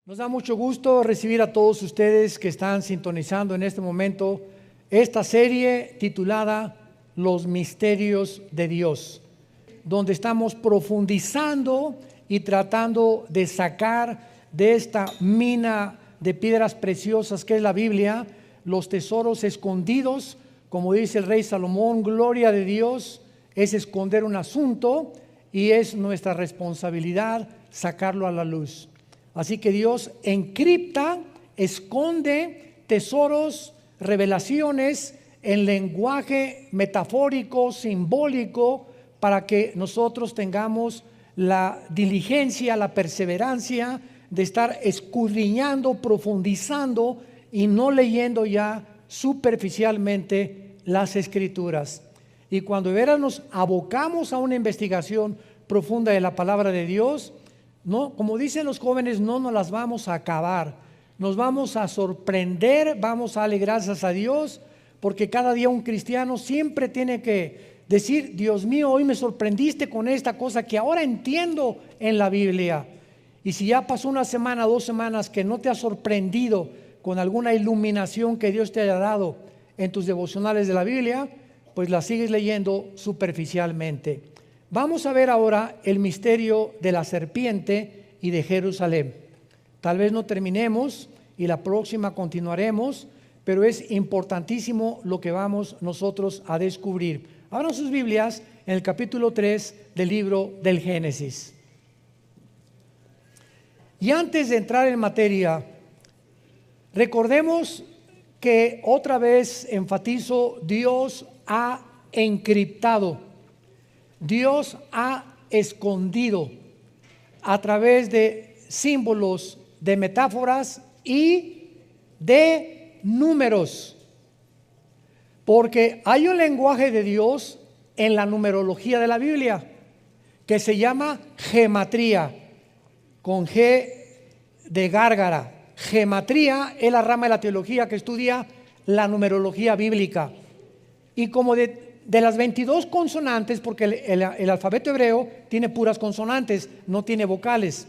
Nos da mucho gusto recibir a todos ustedes que están sintonizando en este momento esta serie titulada Los Misterios de Dios, donde estamos profundizando y tratando de sacar de esta mina de piedras preciosas que es la Biblia, los tesoros escondidos. Como dice el rey Salomón, gloria de Dios es esconder un asunto y es nuestra responsabilidad sacarlo a la luz. Así que Dios encripta, esconde tesoros, revelaciones en lenguaje metafórico, simbólico, para que nosotros tengamos la diligencia, la perseverancia de estar escudriñando, profundizando y no leyendo ya superficialmente las Escrituras. Y cuando de veras nos abocamos a una investigación profunda de la palabra de Dios, no, como dicen los jóvenes, no nos las vamos a acabar, nos vamos a sorprender, vamos a darle gracias a Dios, porque cada día un cristiano siempre tiene que decir: Dios mío, hoy me sorprendiste con esta cosa que ahora entiendo en la Biblia. Y si ya pasó una semana, 2 semanas que no te ha sorprendido con alguna iluminación que Dios te haya dado en tus devocionales de la Biblia, pues la sigues leyendo superficialmente. Vamos a ver ahora el misterio de la serpiente y de Jerusalén. Tal vez no terminemos y la próxima continuaremos, pero es importantísimo lo que vamos nosotros a descubrir. Abran sus Biblias en el capítulo 3 del libro del Génesis. Y antes de entrar en materia, recordemos que otra vez enfatizo, Dios ha encriptado. Dios ha escondido a través de símbolos, de metáforas y de números. Porque hay un lenguaje de Dios en la numerología de la Biblia que se llama gematría, con G de gárgara. Gematría es la rama de la teología que estudia la numerología bíblica. Y como de las 22 consonantes, porque el alfabeto hebreo tiene puras consonantes, no tiene vocales.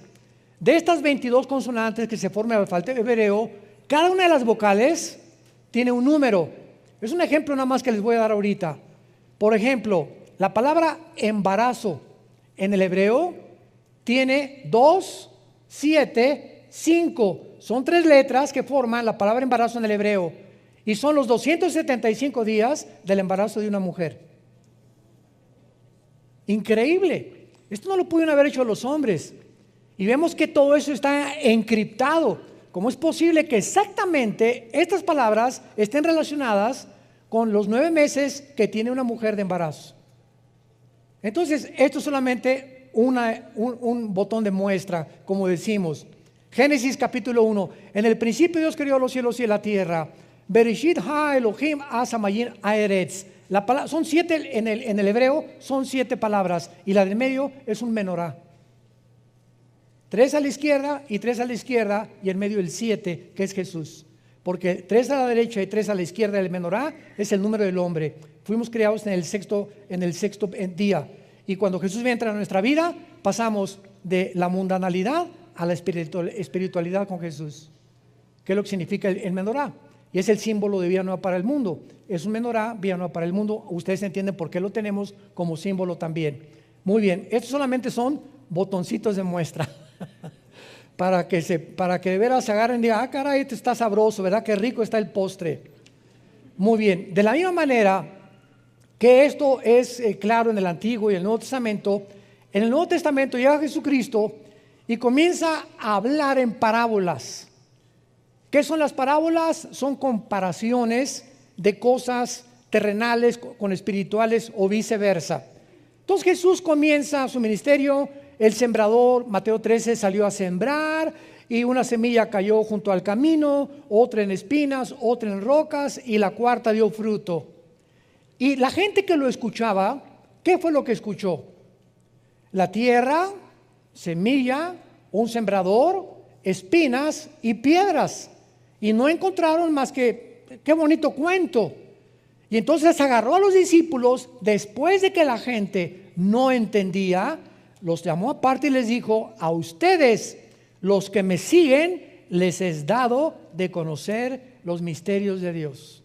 De estas 22 consonantes que se forman en el alfabeto hebreo, cada una de las vocales tiene un número. Es un ejemplo nada más que les voy a dar ahorita. Por ejemplo, la palabra embarazo en el hebreo tiene 2, 7, 5. Son 3 letras que forman la palabra embarazo en el hebreo. Y son los 275 días del embarazo de una mujer. Increíble. Esto no lo pudieron haber hecho los hombres. Y vemos que todo eso está encriptado. ¿Cómo es posible que exactamente estas palabras estén relacionadas con los 9 meses que tiene una mujer de embarazo? Entonces, esto es solamente un botón de muestra, como decimos. Génesis capítulo 1. En el principio Dios creó los cielos y la tierra. Bereshit ha Elohim asamayin aeretz. Son 7 en el hebreo, son 7 palabras, y la del medio es un menorá. 3 a la izquierda y 3 a la izquierda, y en medio el 7, que es Jesús. Porque 3 a la derecha y 3 a la izquierda del menorá es el número del hombre. Fuimos creados en el sexto día. Y cuando Jesús entra en nuestra vida, pasamos de la mundanalidad a la espiritualidad con Jesús. ¿Qué es lo que significa el menorá? Y es el símbolo de vida nueva para el mundo. Es un menorá, vida nueva para el mundo. Ustedes entienden por qué lo tenemos como símbolo también. Muy bien, estos solamente son botoncitos de muestra. para que de veras se agarren y digan: ah, caray, este está sabroso, ¿verdad? Qué rico está el postre. Muy bien, de la misma manera que esto es claro en el Antiguo y el Nuevo Testamento, en el Nuevo Testamento llega Jesucristo y comienza a hablar en parábolas. ¿Qué son las parábolas? Son comparaciones de cosas terrenales con espirituales o viceversa. Entonces Jesús comienza su ministerio. El sembrador, Mateo 13, salió a sembrar y una semilla cayó junto al camino, otra en espinas, otra en rocas y la cuarta dio fruto. Y la gente que lo escuchaba, ¿qué fue lo que escuchó? La tierra, semilla, un sembrador, espinas y piedras. Y no encontraron más que, qué bonito cuento. Y entonces agarró a los discípulos, después de que la gente no entendía, los llamó aparte y les dijo: a ustedes los que me siguen les es dado de conocer los misterios de Dios.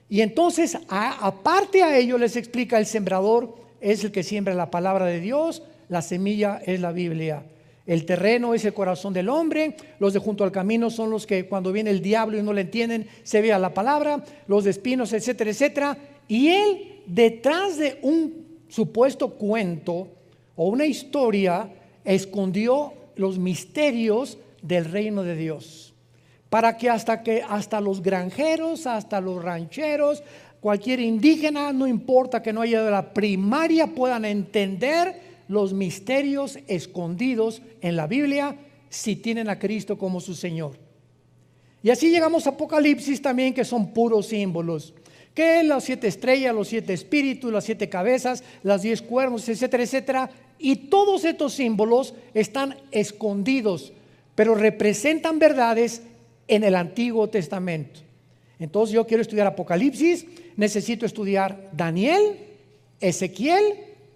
Y entonces, aparte a ello, les explica: el sembrador es el que siembra la palabra de Dios, la semilla es la Biblia. El terreno es el corazón del hombre, los de junto al camino son los que cuando viene el diablo y no le entienden, se vea la palabra, los de espinos, etcétera, etcétera. Y él, detrás de un supuesto cuento o una historia, escondió los misterios del reino de Dios, para que hasta los granjeros, hasta los rancheros, cualquier indígena, no importa que no haya de la primaria, puedan entender los misterios escondidos en la Biblia si tienen a Cristo como su Señor. Y así llegamos a Apocalipsis también, que son puros símbolos, que las 7 estrellas, los 7 espíritus, las 7 cabezas, las 10 cuernos, etcétera, etcétera. Y todos estos símbolos están escondidos, pero representan verdades en el Antiguo Testamento. Entonces yo quiero estudiar Apocalipsis, necesito estudiar Daniel, Ezequiel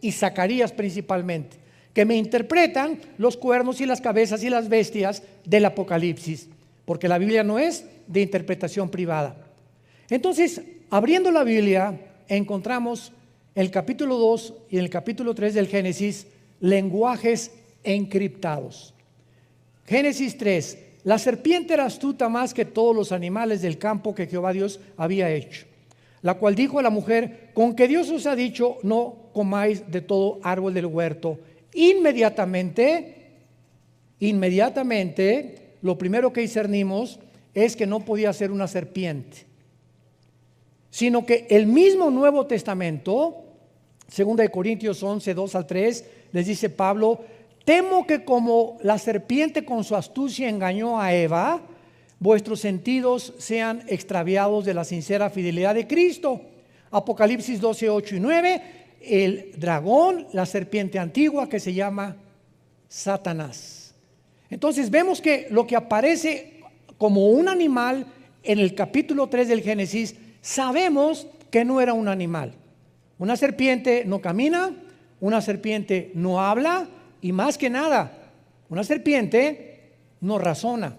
y Zacarías principalmente, que me interpretan los cuernos y las cabezas y las bestias del Apocalipsis, porque la Biblia no es de interpretación privada. Entonces, abriendo la Biblia, encontramos en el capítulo 2 y en el capítulo 3 del Génesis lenguajes encriptados. Génesis 3: la serpiente era astuta más que todos los animales del campo que Jehová Dios había hecho, la cual dijo a la mujer: con que Dios os ha dicho, no comáis de todo árbol del huerto. Inmediatamente, lo primero que discernimos es que no podía ser una serpiente, sino que el mismo Nuevo Testamento, 2 Corintios 11, 2 al 3, les dice Pablo: temo que como la serpiente con su astucia engañó a Eva, vuestros sentidos sean extraviados de la sincera fidelidad de Cristo. Apocalipsis 12, 8 y 9, el dragón, la serpiente antigua que se llama Satanás. Entonces vemos que lo que aparece como un animal en el capítulo 3 del Génesis, sabemos que no era un animal. Una serpiente no camina, una serpiente no habla, y más que nada, una serpiente no razona.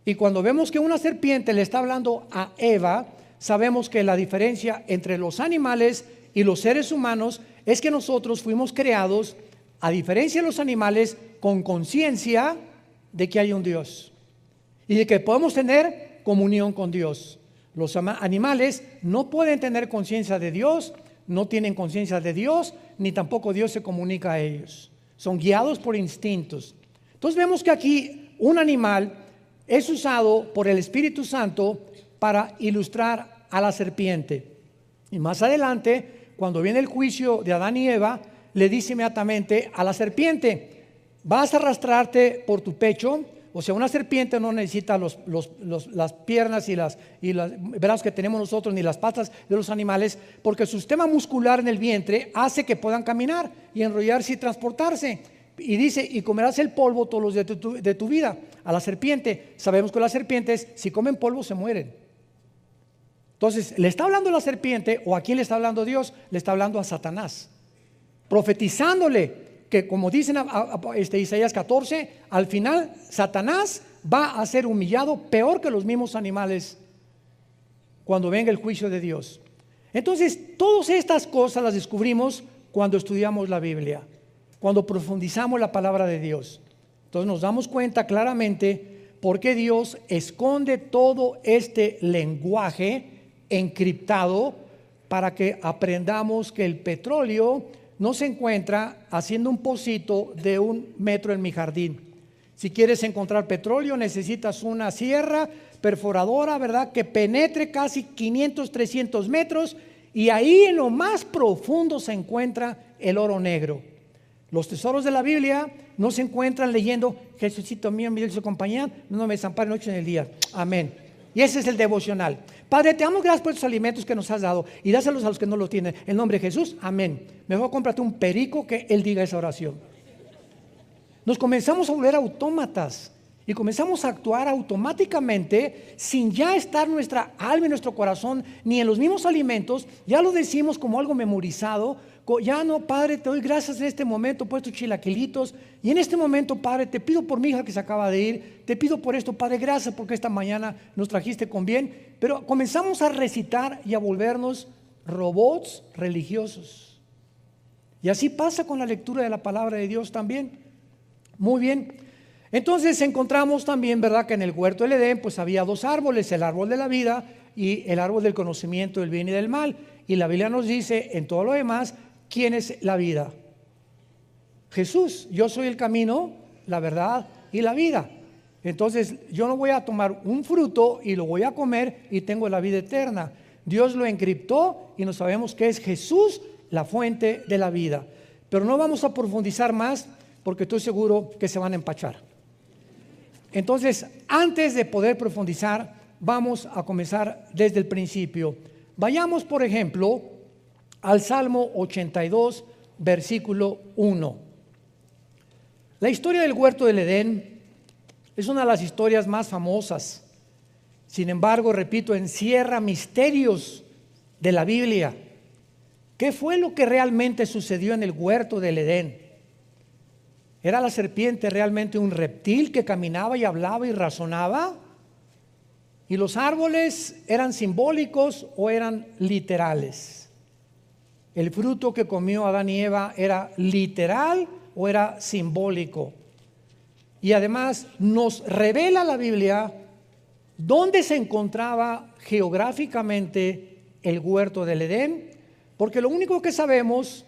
Y cuando vemos que una serpiente le está hablando a Eva, sabemos que la diferencia entre los animales y los seres humanos es que nosotros fuimos creados, a diferencia de los animales, con conciencia de que hay un Dios y de que podemos tener comunión con Dios. Los animales no pueden tener conciencia de Dios, no tienen conciencia de Dios, ni tampoco Dios se comunica a ellos. Son guiados por instintos. Entonces vemos que aquí un animal es usado por el Espíritu Santo para ilustrar a la serpiente. Y más adelante, cuando viene el juicio de Adán y Eva, le dice inmediatamente a la serpiente: vas a arrastrarte por tu pecho. O sea, una serpiente no necesita las piernas y los brazos que tenemos nosotros, ni las patas de los animales, porque su sistema muscular en el vientre hace que puedan caminar y enrollarse y transportarse. Y dice: y comerás el polvo todos los días de tu vida. A la serpiente, sabemos que las serpientes, si comen polvo, se mueren. Entonces, ¿le está hablando la serpiente o a quién le está hablando Dios? Le está hablando a Satanás, profetizándole que, como dicen Isaías 14, al final Satanás va a ser humillado peor que los mismos animales cuando venga el juicio de Dios. Entonces, todas estas cosas las descubrimos cuando estudiamos la Biblia, cuando profundizamos la palabra de Dios. Entonces nos damos cuenta claramente por qué Dios esconde todo este lenguaje encriptado, para que aprendamos que el petróleo no se encuentra haciendo un pocito de 1 metro en mi jardín. Si quieres encontrar petróleo, necesitas una sierra perforadora, ¿verdad?, que penetre casi 500, 300 metros, y ahí en lo más profundo se encuentra el oro negro. Los tesoros de la Biblia no se encuentran leyendo: Jesucito mío, mi dulce compañía, no me desampare noche en el día. Amén. Y ese es el devocional. Padre, te damos gracias por estos alimentos que nos has dado, y dáselos a los que no los tienen. En nombre de Jesús, amén. Mejor cómprate un perico que él diga esa oración. Nos comenzamos a volver autómatas y comenzamos a actuar automáticamente sin ya estar nuestra alma y nuestro corazón ni en los mismos alimentos. Ya lo decimos como algo memorizado, Ya no, Padre, te doy gracias en este momento por estos chilaquilitos. Y en este momento, Padre, te pido por mi hija que se acaba de ir. Te pido por esto, Padre, gracias porque esta mañana nos trajiste con bien. Pero comenzamos a recitar y a volvernos robots religiosos. Y así pasa con la lectura de la palabra de Dios también. Muy bien. Entonces encontramos también, ¿verdad?, que en el huerto del Edén pues había dos árboles, el árbol de la vida y el árbol del conocimiento del bien y del mal. Y la Biblia nos dice en todo lo demás, ¿quién es la vida? Jesús. Yo soy el camino, la verdad y la vida. Entonces yo no voy a tomar un fruto y lo voy a comer y tengo la vida eterna. Dios lo encriptó y no sabemos que es Jesús la fuente de la vida. Pero no vamos a profundizar más porque estoy seguro que se van a empachar. Entonces, antes de poder profundizar, vamos a comenzar desde el principio. Vayamos, por ejemplo, al Salmo 82, versículo 1. La historia del huerto del Edén es una de las historias más famosas. Sin embargo, repito, encierra misterios de la Biblia. ¿Qué fue lo que realmente sucedió en el huerto del Edén? ¿Era la serpiente realmente un reptil que caminaba y hablaba y razonaba? ¿Y los árboles eran simbólicos o eran literales? ¿El fruto que comió Adán y Eva era literal o era simbólico? Y además nos revela la Biblia dónde se encontraba geográficamente el huerto del Edén, porque lo único que sabemos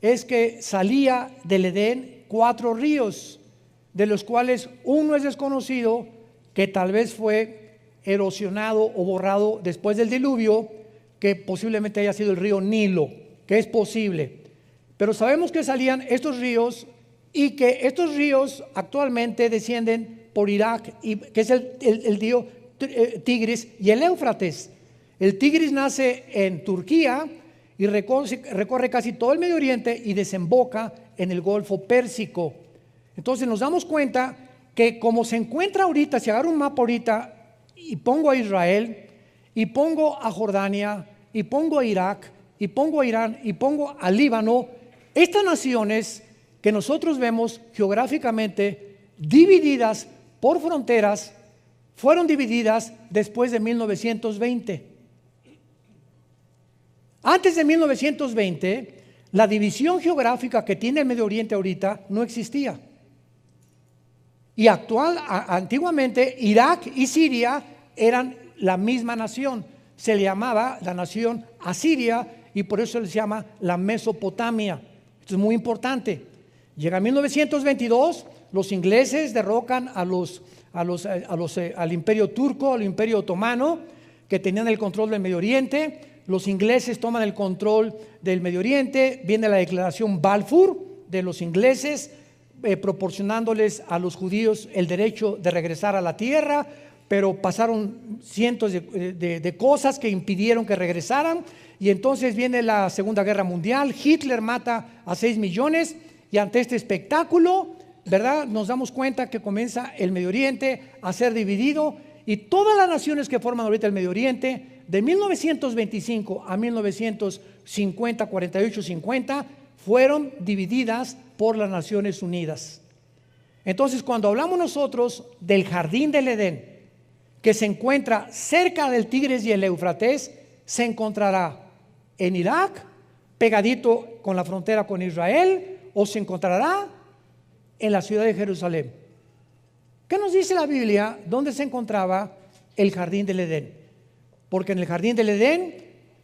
es que salía del Edén 4 ríos, de los cuales uno es desconocido, que tal vez fue erosionado o borrado después del diluvio, que posiblemente haya sido el río Nilo, que es posible. Pero sabemos que salían estos ríos y que estos ríos actualmente descienden por Irak, que es el río Tigris y el Éufrates. El Tigris nace en Turquía y recorre casi todo el Medio Oriente y desemboca en el Golfo Pérsico. Entonces nos damos cuenta que como se encuentra ahorita, si agarro un mapa ahorita y pongo a Israel, y pongo a Jordania, y pongo a Irak, y pongo a Irán, y pongo a Líbano, estas naciones que nosotros vemos geográficamente divididas por fronteras, fueron divididas después de 1920. Antes de 1920, la división geográfica que tiene el Medio Oriente ahorita no existía. Y antiguamente Irak y Siria eran la misma nación. Se le llamaba la nación Asiria y por eso se llama la Mesopotamia. Esto es muy importante. Llega 1922, los ingleses derrocan al imperio turco, al imperio otomano, que tenían el control del Medio Oriente. Los ingleses toman el control del Medio Oriente, viene la declaración Balfour de los ingleses, proporcionándoles a los judíos el derecho de regresar a la tierra, pero pasaron cientos de cosas que impidieron que regresaran, y entonces viene la Segunda Guerra Mundial. Hitler mata a 6 millones, y ante este espectáculo, ¿verdad?, nos damos cuenta que comienza el Medio Oriente a ser dividido, y todas las naciones que forman ahorita el Medio Oriente, de 1925 a 1950, 48, 50, fueron divididas por las Naciones Unidas. Entonces, cuando hablamos nosotros del jardín del Edén, que se encuentra cerca del Tigris y el Éufrates, se encontrará en Irak, pegadito con la frontera con Israel, o se encontrará en la ciudad de Jerusalén. ¿Qué nos dice la Biblia dónde se encontraba el jardín del Edén? Porque en el jardín del Edén,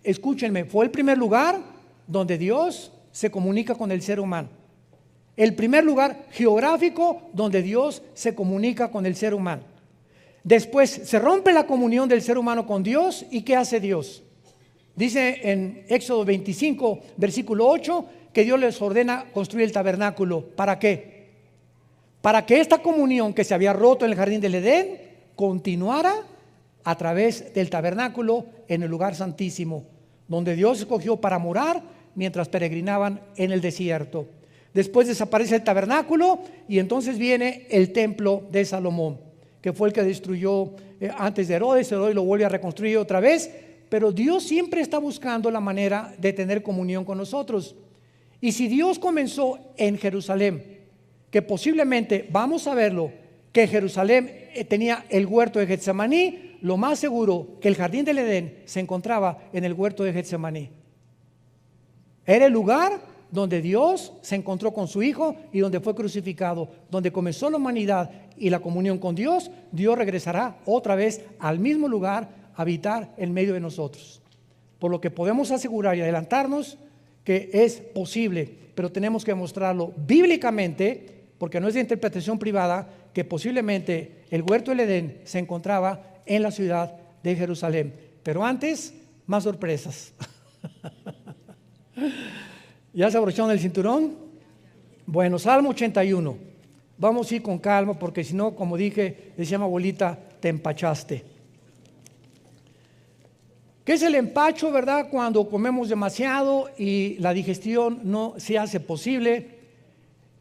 escúchenme, fue el primer lugar donde Dios se comunica con el ser humano. El primer lugar geográfico donde Dios se comunica con el ser humano. Después se rompe la comunión del ser humano con Dios, ¿y qué hace Dios? Dice en Éxodo 25, versículo 8, que Dios les ordena construir el tabernáculo. ¿Para qué? Para que esta comunión que se había roto en el jardín del Edén continuara a través del tabernáculo en el lugar santísimo, donde Dios escogió para morar mientras peregrinaban en el desierto. Después desaparece el tabernáculo y entonces viene el templo de Salomón, que fue el que destruyó antes de Herodes. Herodes lo vuelve a reconstruir otra vez, pero Dios siempre está buscando la manera de tener comunión con nosotros. Y si Dios comenzó en Jerusalén, que posiblemente, vamos a verlo, que Jerusalén tenía el huerto de Getsemaní, lo más seguro que el jardín del Edén se encontraba en el huerto de Getsemaní. Era el lugar donde Dios se encontró con su Hijo y donde fue crucificado, donde comenzó la humanidad y la comunión con Dios. Dios regresará otra vez al mismo lugar a habitar en medio de nosotros. Por lo que podemos asegurar y adelantarnos que es posible, pero tenemos que mostrarlo bíblicamente, porque no es de interpretación privada, que posiblemente el huerto del Edén se encontraba en la ciudad de Jerusalén. Pero antes, más sorpresas. ¿Ya se abrocharon el cinturón? Bueno, Salmo 81. Vamos a ir con calma, porque si no, como dije, decía mi abuelita, te empachaste. ¿Qué es el empacho, verdad? Cuando comemos demasiado y la digestión no se hace posible.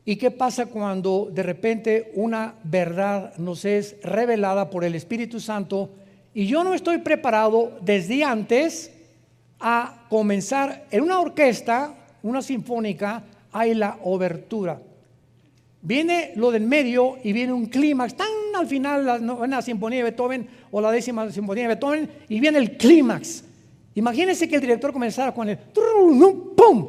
¿Y qué pasa cuando de repente una verdad nos es revelada por el Espíritu Santo y yo no estoy preparado desde antes a comenzar en una orquesta, una sinfónica, hay la obertura? Viene lo del medio y viene un clímax, tan al final la novena sinfonía de Beethoven o la 10ª sinfonía de Beethoven, y viene el clímax. Imagínense que el director comenzara con el ¡pum!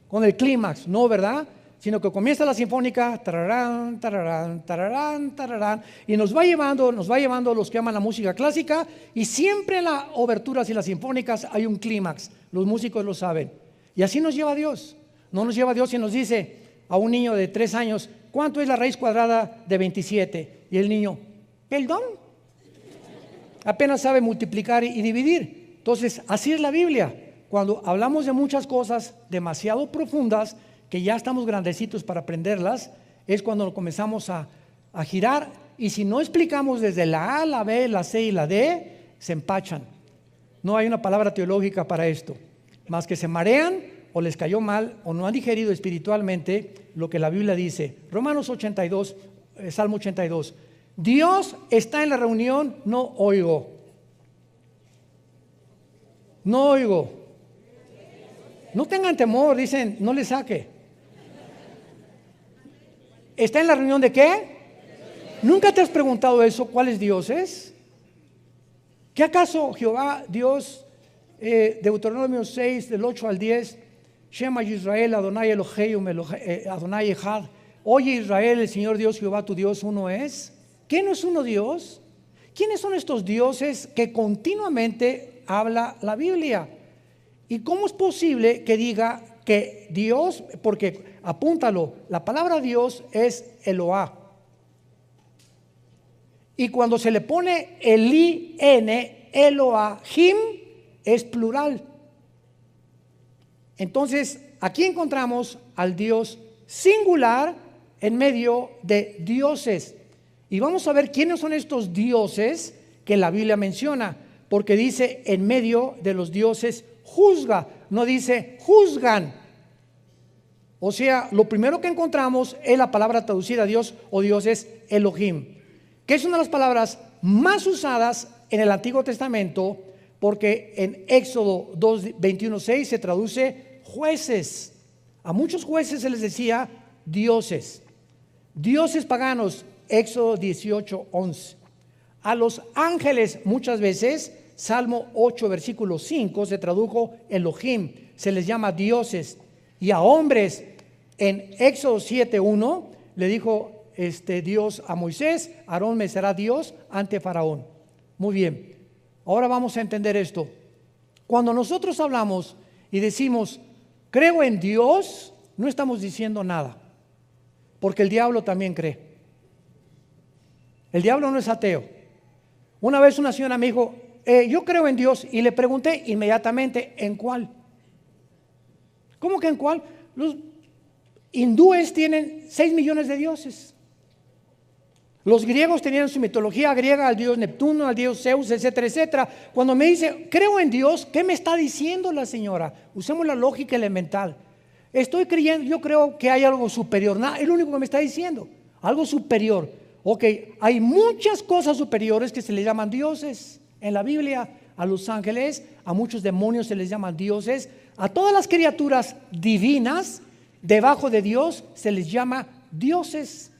Con el clímax, no, ¿verdad? Sino que comienza la sinfónica, tararán, tararán, tararán, tararán, y nos va llevando los que aman la música clásica, y siempre en las oberturas y las sinfónicas hay un clímax, los músicos lo saben. Y así nos lleva Dios. No nos lleva Dios y nos dice a un niño de 3 años, ¿cuánto es la raíz cuadrada de 27? Y el niño, ¿perdón? Apenas sabe multiplicar y dividir. Entonces, así es la Biblia. Cuando hablamos de muchas cosas demasiado profundas, que ya estamos grandecitos para aprenderlas, es cuando comenzamos a girar, y si no explicamos desde la A, la B, la C y la D, se empachan. No hay una palabra teológica para esto, más que se marean o les cayó mal o no han digerido espiritualmente lo que la Biblia dice. Romanos 82, Salmo 82. Dios está en la reunión, no oigo. No oigo. No tengan temor, dicen, no le saque. ¿Está en la reunión de qué? ¿Nunca te has preguntado eso? ¿Cuáles dioses? ¿Qué acaso Jehová, Dios, Deuteronomio 6, del 8 al 10, Shema Yisrael, Adonai Eloheinu, Adonai Echad, oye Israel, el Señor Dios Jehová tu Dios uno es? ¿Qué no es uno Dios? ¿Quiénes son estos dioses que continuamente habla la Biblia? ¿Y cómo es posible que diga que Dios, porque apúntalo, la palabra Dios es Eloah, y cuando se le pone el I-N, Elohim, es plural? Entonces, aquí encontramos al Dios singular en medio de dioses. Y vamos a ver quiénes son estos dioses que la Biblia menciona, porque dice en medio de los dioses juzga, no dice juzgan. O sea, lo primero que encontramos es la palabra traducida a Dios o Dios es Elohim, que es una de las palabras más usadas en el Antiguo Testamento, porque en Éxodo 2:21-6 se traduce jueces. A muchos jueces se les decía dioses. Dioses paganos, Éxodo 18:11. A los ángeles muchas veces, Salmo 8, versículo 5, se tradujo Elohim, se les llama dioses. Y a hombres, en Éxodo 7:1, le dijo Dios a Moisés, Aarón me será Dios ante Faraón. Muy bien, ahora vamos a entender esto. Cuando nosotros hablamos y decimos, creo en Dios, no estamos diciendo nada, porque el diablo también cree. El diablo no es ateo. Una vez una señora me dijo, yo creo en Dios, y le pregunté inmediatamente, ¿en cuál? ¿Cómo que en cuál? Los hindúes tienen 6 millones de dioses. Los griegos tenían su mitología griega al dios Neptuno, al dios Zeus, etcétera, etcétera. Cuando me dice, creo en Dios, ¿qué me está diciendo la señora? Usemos la lógica elemental. Estoy creyendo, yo creo que hay algo superior. Nada, es lo único que me está diciendo. Algo superior. Ok, hay muchas cosas superiores que se les llaman dioses en la Biblia. A los ángeles, a muchos demonios se les llaman dioses. A todas las criaturas divinas Debajo de Dios se les llama dioses.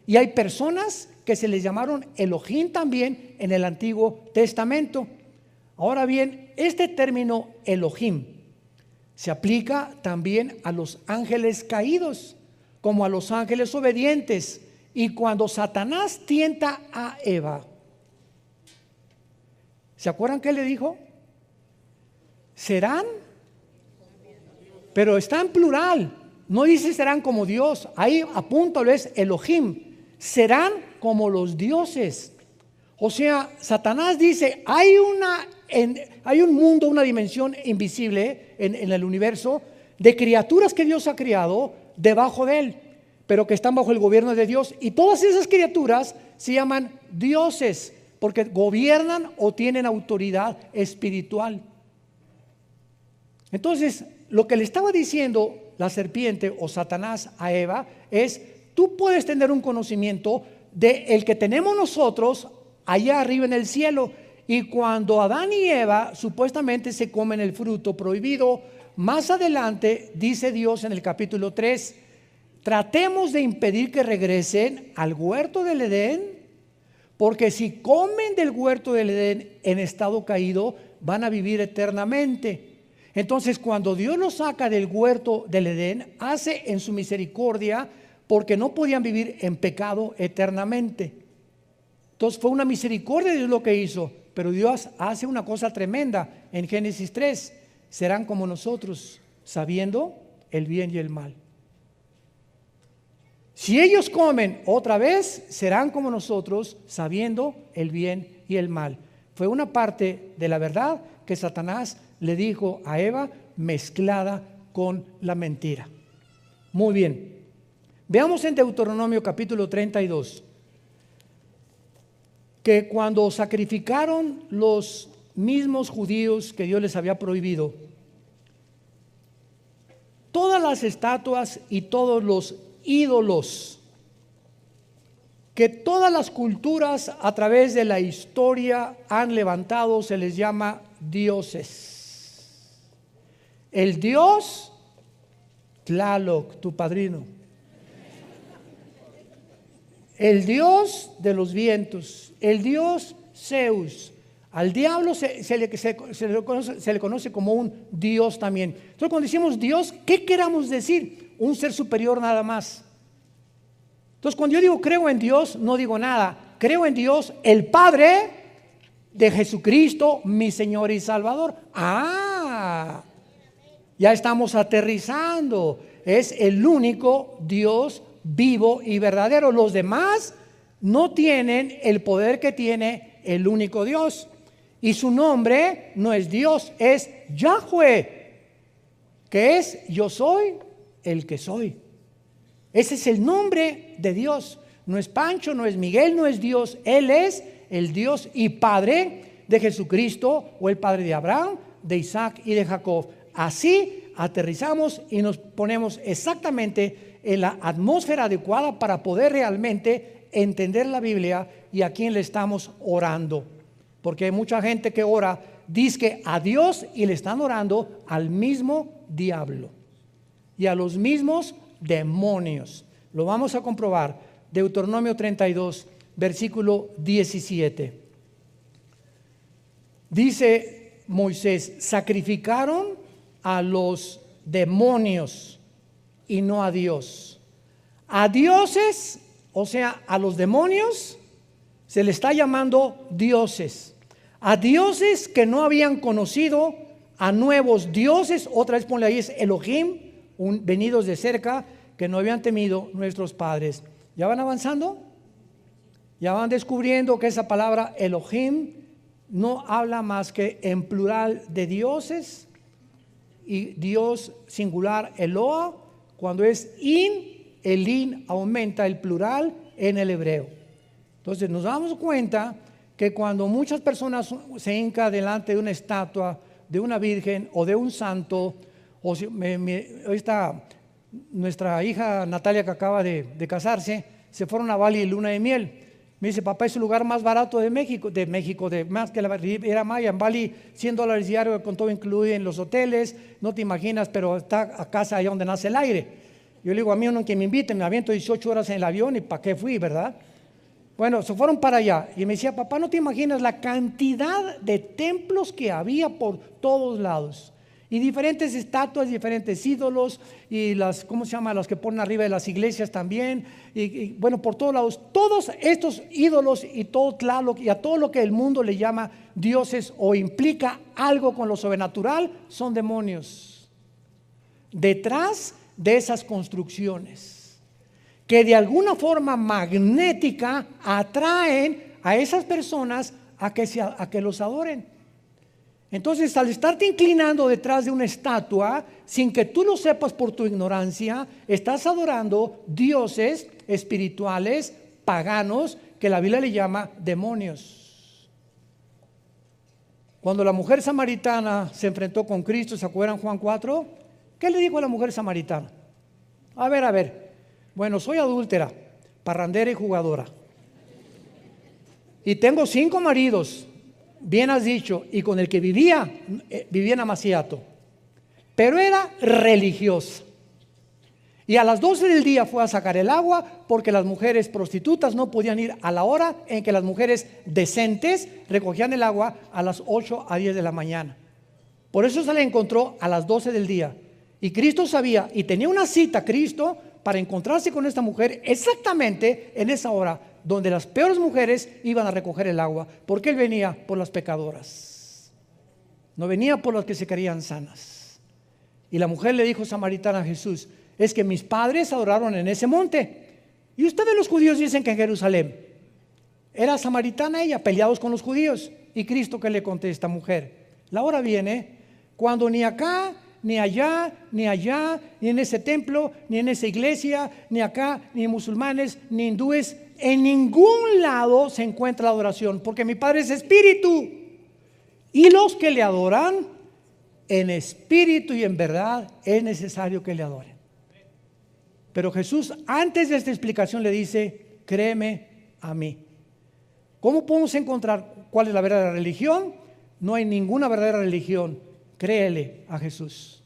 Y hay personas que se les llamaron Elohim también en el Antiguo Testamento. Ahora bien, este término Elohim se aplica también a los ángeles caídos, como a los ángeles obedientes. Y cuando Satanás tienta a Eva, ¿se acuerdan qué le dijo? Serán, pero está en plural, no dice serán como Dios, ahí apúntalo, es Elohim, serán como los dioses. O sea, Satanás dice, hay un mundo, una dimensión invisible en el universo de criaturas que Dios ha creado debajo de él, pero que están bajo el gobierno de Dios, y todas esas criaturas se llaman dioses porque gobiernan o tienen autoridad espiritual. Entonces, lo que le estaba diciendo la serpiente o Satanás a Eva es: tú puedes tener un conocimiento de el que tenemos nosotros allá arriba en el cielo. Y cuando Adán y Eva supuestamente se comen el fruto prohibido, más adelante dice Dios en el capítulo 3, tratemos de impedir que regresen al huerto del Edén, porque si comen del huerto del Edén en estado caído, van a vivir eternamente. Entonces, cuando Dios los saca del huerto del Edén, hace en su misericordia, porque no podían vivir en pecado eternamente. Entonces fue una misericordia de Dios lo que hizo. Pero Dios hace una cosa tremenda en Génesis 3: serán como nosotros, sabiendo el bien y el mal. Si ellos comen otra vez, serán como nosotros, sabiendo el bien y el mal. Fue una parte de la verdad que Satanás le dijo a Eva, mezclada con la mentira. Muy bien, veamos en Deuteronomio capítulo 32, que cuando sacrificaron los mismos judíos que Dios les había prohibido, todas las estatuas y todos los ídolos que todas las culturas a través de la historia han levantado, se les llama dioses. El dios Tlaloc, tu padrino, el dios de los vientos, el dios Zeus. Al diablo se le conoce como un dios también. Entonces, cuando decimos Dios, ¿qué queramos decir? Un ser superior nada más. Entonces, cuando yo digo creo en Dios, no digo nada. Creo en Dios, el Padre de Jesucristo, mi Señor y Salvador. Ya estamos aterrizando. Es el único Dios vivo y verdadero. Los demás no tienen el poder que tiene el único Dios. Y su nombre no es Dios, es Yahweh, que es yo soy el que soy. Ese es el nombre de Dios. No es Pancho, no es Miguel, no es Dios. Él es el Dios y Padre de Jesucristo, o el Padre de Abraham, de Isaac y de Jacob. Así aterrizamos y nos ponemos exactamente en la atmósfera adecuada para poder realmente entender la Biblia y a quién le estamos orando. Porque hay mucha gente que ora, dice a Dios, y le están orando al mismo diablo y a los mismos demonios. Lo vamos a comprobar. Deuteronomio 32, versículo 17. Dice Moisés: sacrificaron a los demonios y no a Dios. A dioses, o sea, a los demonios, se le está llamando dioses. A dioses que no habían conocido, a nuevos dioses, otra vez ponle ahí, es Elohim, venidos de cerca, que no habían temido nuestros padres. ¿Ya van avanzando? Ya van descubriendo que esa palabra Elohim no habla más que en plural de dioses, y Dios singular Eloa. Cuando es el in aumenta el plural en el hebreo. Entonces nos damos cuenta que cuando muchas personas se hincan delante de una estatua, de una virgen o de un santo, o si, esta, nuestra hija Natalia, que acaba de casarse, se fueron a Bali en luna de miel. Me dice: papá, es el lugar más barato de México, de más que la Riviera Maya. En Bali, $100 diario con todo incluido en los hoteles, no te imaginas, pero está a casa allá donde nace el aire. Yo le digo a mí, no, que me inviten, me aviento 18 horas en el avión y ¿para qué fui, verdad? Bueno, se fueron para allá y me decía, papá, no te imaginas la cantidad de templos que había por todos lados. Y diferentes estatuas, diferentes ídolos y las, ¿cómo se llama? Las que ponen arriba de las iglesias también. Y bueno, por todos lados, todos estos ídolos y todo Tlaloc y a todo lo que el mundo le llama dioses o implica algo con lo sobrenatural, son demonios. Detrás de esas construcciones, que de alguna forma magnética atraen a esas personas a que los adoren. Entonces, al estarte inclinando detrás de una estatua, sin que tú lo sepas por tu ignorancia, estás adorando dioses espirituales, paganos, que la Biblia le llama demonios. Cuando la mujer samaritana se enfrentó con Cristo, ¿se acuerdan Juan 4? ¿Qué le dijo a la mujer samaritana? A ver, bueno, soy adúltera, parrandera y jugadora. Y tengo 5 maridos. Bien has dicho, y con el que vivía en Amaciato, pero era religiosa. Y a las 12 del día fue a sacar el agua porque las mujeres prostitutas no podían ir a la hora en que las mujeres decentes recogían el agua a las 8 a 10 de la mañana. Por eso se le encontró a las 12 del día. Y Cristo sabía y tenía una cita, Cristo, para encontrarse con esta mujer exactamente en esa hora, donde las peores mujeres iban a recoger el agua, porque Él venía por las pecadoras, no venía por las que se creían sanas. Y la mujer le dijo samaritana a Jesús, es que mis padres adoraron en ese monte, y ustedes los judíos dicen que en Jerusalén. Era samaritana ella, peleados con los judíos. Y Cristo, ¿qué le contesta? Mujer, la hora viene cuando ni acá, ni allá, ni allá, ni en ese templo, ni en esa iglesia, ni acá, ni musulmanes, ni hindúes, en ningún lado se encuentra la adoración, porque mi Padre es espíritu, y los que le adoran en espíritu y en verdad es necesario que le adoren. Pero Jesús, antes de esta explicación, le dice, créeme a mí. ¿Cómo podemos encontrar cuál es la verdadera religión? No hay ninguna verdadera religión. Créele a Jesús.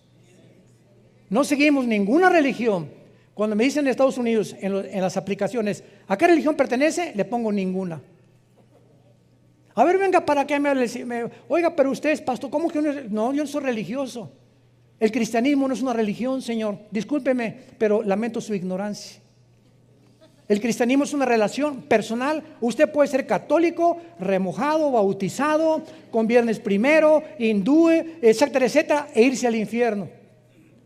No seguimos ninguna religión. Cuando me dicen en Estados Unidos, en las aplicaciones, ¿a qué religión pertenece? Le pongo ninguna. A ver, venga, ¿para qué oiga, pero usted es pastor, ¿cómo que no? Yo no soy religioso. El cristianismo no es una religión, Señor. Discúlpeme, pero lamento su ignorancia. El cristianismo es una relación personal. Usted puede ser católico, remojado, bautizado, con viernes primero, hindú, etcétera, etcétera, e irse al infierno.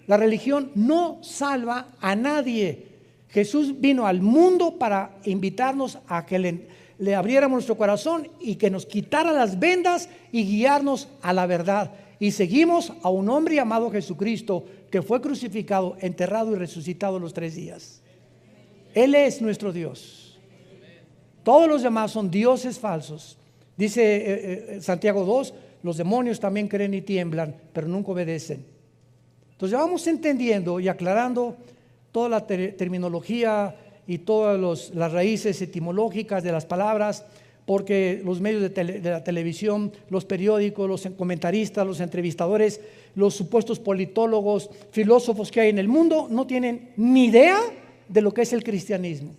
La religión no salva a nadie. Jesús vino al mundo para invitarnos a que le abriéramos nuestro corazón y que nos quitara las vendas y guiarnos a la verdad. Y seguimos a un hombre llamado Jesucristo, que fue crucificado, enterrado y resucitado los 3 días. Él es nuestro Dios. Todos los demás son dioses falsos. Dice Santiago 2, los demonios también creen y tiemblan, pero nunca obedecen. Entonces vamos entendiendo y aclarando toda la terminología y todas las raíces etimológicas de las palabras, porque los medios de la televisión, los periódicos, los comentaristas, los entrevistadores, los supuestos politólogos, filósofos que hay en el mundo no tienen ni idea de lo que es el cristianismo.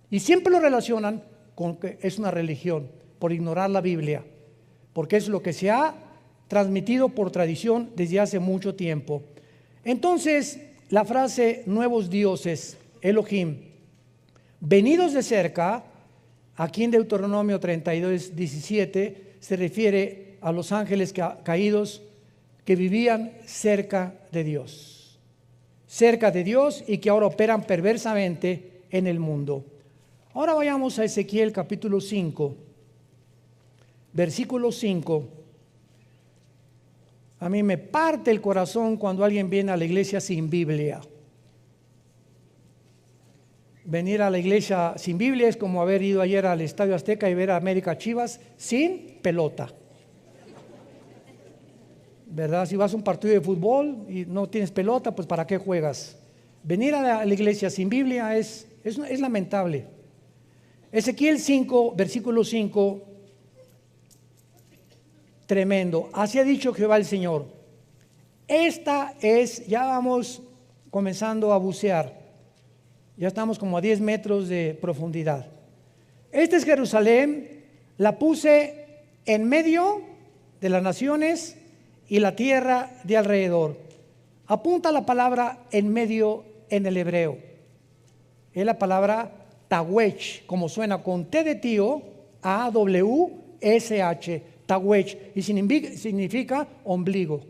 Y siempre lo relacionan con que es una religión, por ignorar la Biblia, porque es lo que se ha transmitido por tradición desde hace mucho tiempo. Entonces, la frase nuevos dioses, Elohim, venidos de cerca, aquí en Deuteronomio 32, 17, se refiere a los ángeles caídos que vivían cerca de Dios y que ahora operan perversamente en el mundo. Ahora vayamos a Ezequiel capítulo 5, versículo 5. A mí me parte el corazón cuando alguien viene a la iglesia sin Biblia. Venir a la iglesia sin Biblia es como haber ido ayer al Estadio Azteca y ver a América Chivas sin pelota. ¿Verdad? Si vas a un partido de fútbol y no tienes pelota, pues ¿para qué juegas? Venir a la iglesia sin Biblia es lamentable. Ezequiel 5, versículo 5, tremendo. Así ha dicho Jehová el Señor. Esta es, ya vamos comenzando a bucear. Ya estamos como a 10 metros de profundidad. Esta es Jerusalén, la puse en medio de las naciones y la tierra de alrededor. Apunta la palabra en medio en el hebreo. Es la palabra Tawech, como suena con T de tío, A-W-S-H, Tawech, y significa ombligo.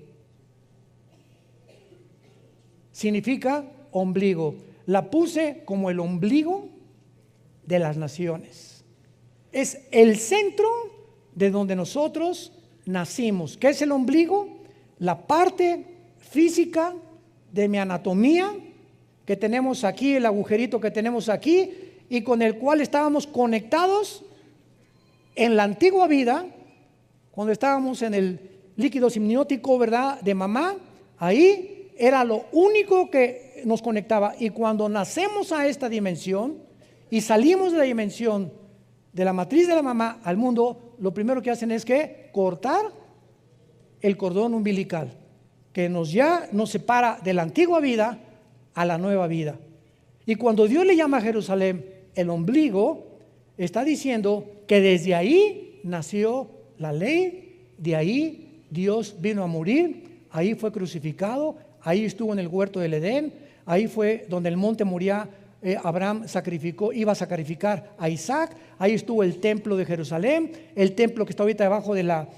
Significa ombligo. La puse como el ombligo de las naciones. Es el centro de donde nosotros nacimos. ¿Qué es el ombligo? La parte física de mi anatomía que tenemos aquí, el agujerito que tenemos aquí, y con el cual estábamos conectados en la antigua vida, cuando estábamos en el líquido simniótico, ¿verdad?, de mamá. Ahí era lo único que nos conectaba. Y cuando nacemos a esta dimensión y salimos de la dimensión de la matriz de la mamá al mundo, lo primero que hacen es que cortar el cordón umbilical, que ya nos separa de la antigua vida a la nueva vida. Y cuando Dios le llama a Jerusalén el ombligo, está diciendo que desde ahí nació la ley, de ahí Dios vino a morir, ahí fue crucificado, ahí estuvo en el huerto del Edén, ahí fue donde el monte Moría. Abraham iba a sacrificar a Isaac. Ahí estuvo el templo de Jerusalén, el templo que está ahorita debajo de la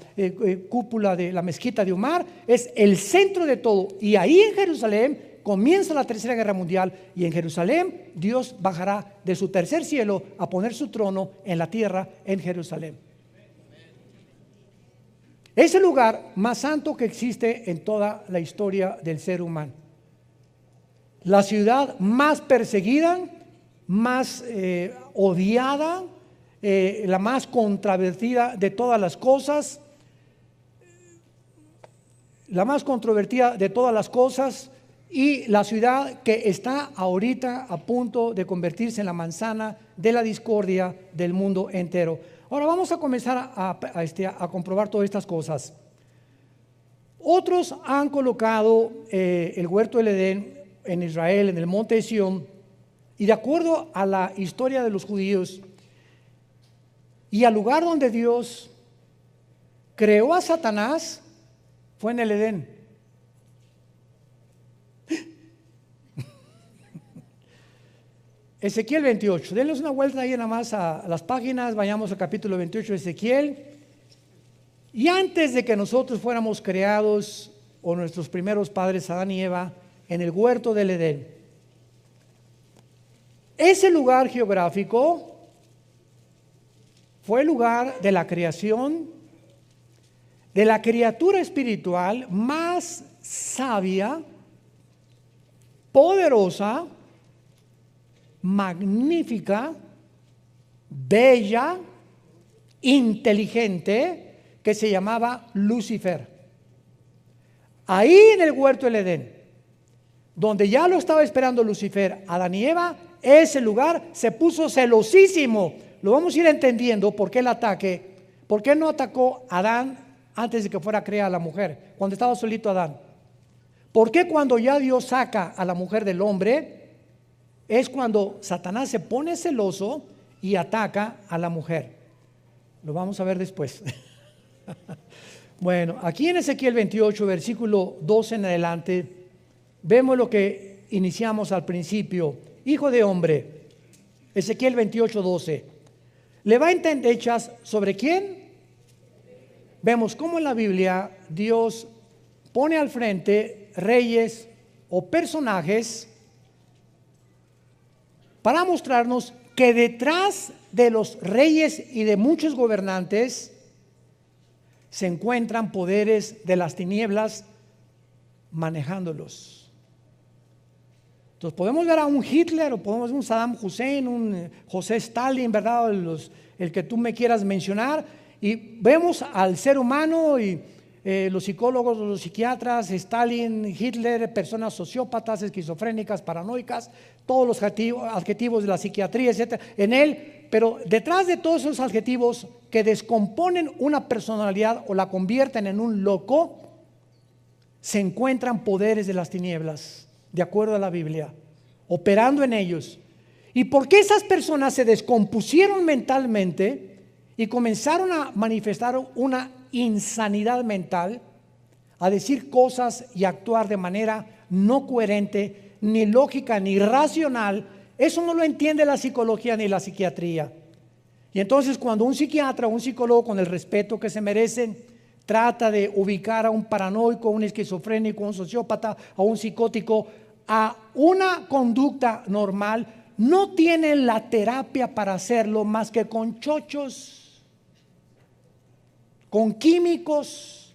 cúpula de la mezquita de Omar. Es el centro de todo, y ahí en Jerusalén comienza la tercera guerra mundial, y en Jerusalén Dios bajará de su tercer cielo a poner su trono en la tierra en Jerusalén. Es el lugar más santo que existe en toda la historia del ser humano. La ciudad más perseguida, más odiada, la más controvertida de todas las cosas, y la ciudad que está ahorita a punto de convertirse en la manzana de la discordia del mundo entero. Ahora vamos a comenzar a comprobar todas estas cosas. Otros han colocado el huerto del Edén en Israel, en el monte de Sión, y de acuerdo a la historia de los judíos y al lugar donde Dios creó a Satanás, fue en el Edén. Ezequiel 28, denles una vuelta ahí nada más a las páginas, vayamos al capítulo 28 de Ezequiel. Y antes de que nosotros fuéramos creados, o nuestros primeros padres Adán y Eva, en el huerto del Edén, ese lugar geográfico fue el lugar de la creación de la criatura espiritual más sabia, poderosa, magnífica, bella, inteligente, que se llamaba Lucifer. Ahí en el huerto del Edén, donde ya lo estaba esperando Lucifer, Adán y Eva, ese lugar se puso celosísimo. Lo vamos a ir entendiendo por qué el ataque, por qué no atacó a Adán antes de que fuera creada la mujer, cuando estaba solito Adán. ¿Por qué cuando ya Dios saca a la mujer del hombre, es cuando Satanás se pone celoso y ataca a la mujer? Lo vamos a ver después. Bueno, aquí en Ezequiel 28, versículo 12 en adelante, vemos lo que iniciamos al principio. Hijo de hombre, Ezequiel 28, 12. Levanta endechas ¿sobre quién? Vemos cómo en la Biblia Dios pone al frente reyes o personajes para mostrarnos que detrás de los reyes y de muchos gobernantes se encuentran poderes de las tinieblas manejándolos. Entonces podemos ver a un Hitler, o podemos ver un Saddam Hussein, un José Stalin, ¿verdad? El que tú me quieras mencionar, y vemos al ser humano y los psicólogos, los psiquiatras, Stalin, Hitler, personas sociópatas, esquizofrénicas, paranoicas, todos los adjetivos de la psiquiatría, etcétera, en él. Pero detrás de todos esos adjetivos que descomponen una personalidad o la convierten en un loco, se encuentran poderes de las tinieblas. de acuerdo a la Biblia, operando en ellos. ¿Y por qué esas personas se descompusieron mentalmente y comenzaron a manifestar una insanidad mental, a decir cosas y actuar de manera no coherente, ni lógica, ni racional? Eso no lo entiende la psicología ni la psiquiatría. Y entonces cuando un psiquiatra o un psicólogo, con el respeto que se merecen, trata de ubicar a un paranoico, a un esquizofrénico, a un sociópata, a un psicótico, a una conducta normal, no tienen la terapia para hacerlo más que con chochos, con químicos,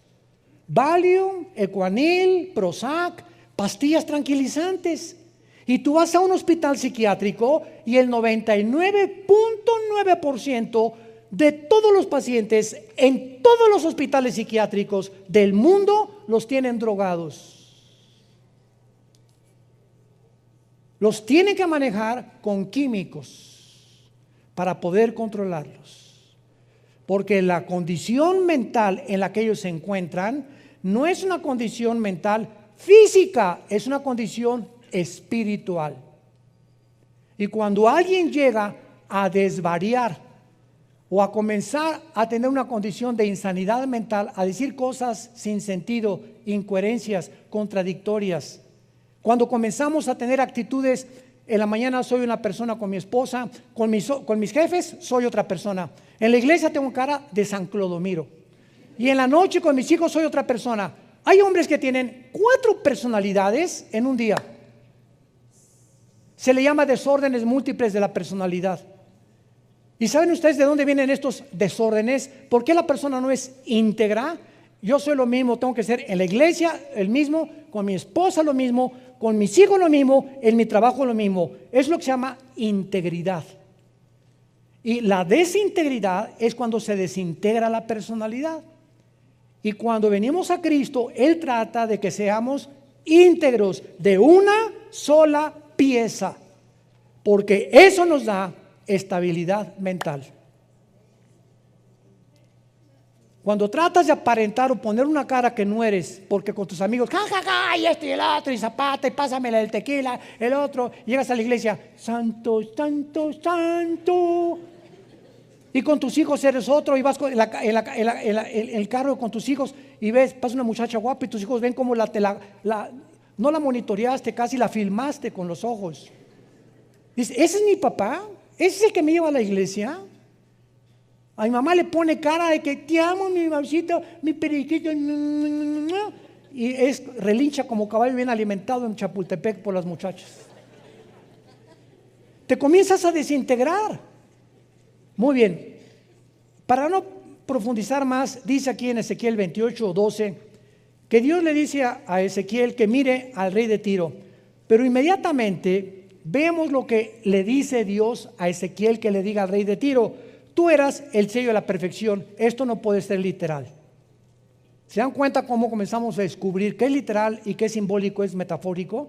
Valium, Ecuanil, Prozac, pastillas tranquilizantes. Y tú vas a un hospital psiquiátrico y el 99.9% de todos los pacientes en todos los hospitales psiquiátricos del mundo los tienen drogados. Los tienen que manejar con químicos para poder controlarlos. Porque la condición mental en la que ellos se encuentran no es una condición mental física, es una condición espiritual. Y cuando alguien llega a desvariar o a comenzar a tener una condición de insanidad mental, a decir cosas sin sentido, incoherencias, contradictorias, cuando comenzamos a tener actitudes, en la mañana soy una persona con mi esposa, con mis jefes soy otra persona, en la iglesia tengo cara de San Clodomiro, y en la noche con mis hijos soy otra persona. Hay hombres que tienen 4 personalidades en un día. Se le llama desórdenes múltiples de la personalidad. ¿Y saben ustedes de dónde vienen estos desórdenes? ¿Por qué la persona no es íntegra? Yo soy lo mismo, tengo que ser en la iglesia el mismo, con mi esposa lo mismo, con mis hijos lo mismo, en mi trabajo lo mismo. Es lo que se llama integridad. Y la desintegridad es cuando se desintegra la personalidad. Y cuando venimos a Cristo, Él trata de que seamos íntegros de una sola pieza, porque eso nos da estabilidad mental. Cuando tratas de aparentar o poner una cara que no eres, porque con tus amigos, ja, ja, ja, y esto y el otro, y zapata, y pásamela el tequila, el otro, llegas a la iglesia, santo, santo, santo. Y con tus hijos eres otro, y vas en el carro con tus hijos y ves, pasa una muchacha guapa y tus hijos ven como no la monitoreaste, casi la filmaste con los ojos. Dice, ¿ese es mi papá? ¿Ese es el que me lleva a la iglesia? A mi mamá le pone cara de que te amo, mi mamacita, mi periquito. Y relincha como caballo bien alimentado en Chapultepec por las muchachas. Te comienzas a desintegrar. Muy bien. Para no profundizar más, dice aquí en Ezequiel 28:12 que Dios le dice a Ezequiel que mire al rey de Tiro. Pero inmediatamente vemos lo que le dice Dios a Ezequiel que le diga al rey de Tiro: tú eras el sello de la perfección. Esto no puede ser literal. ¿Se dan cuenta cómo comenzamos a descubrir qué es literal y qué simbólico, es metafórico?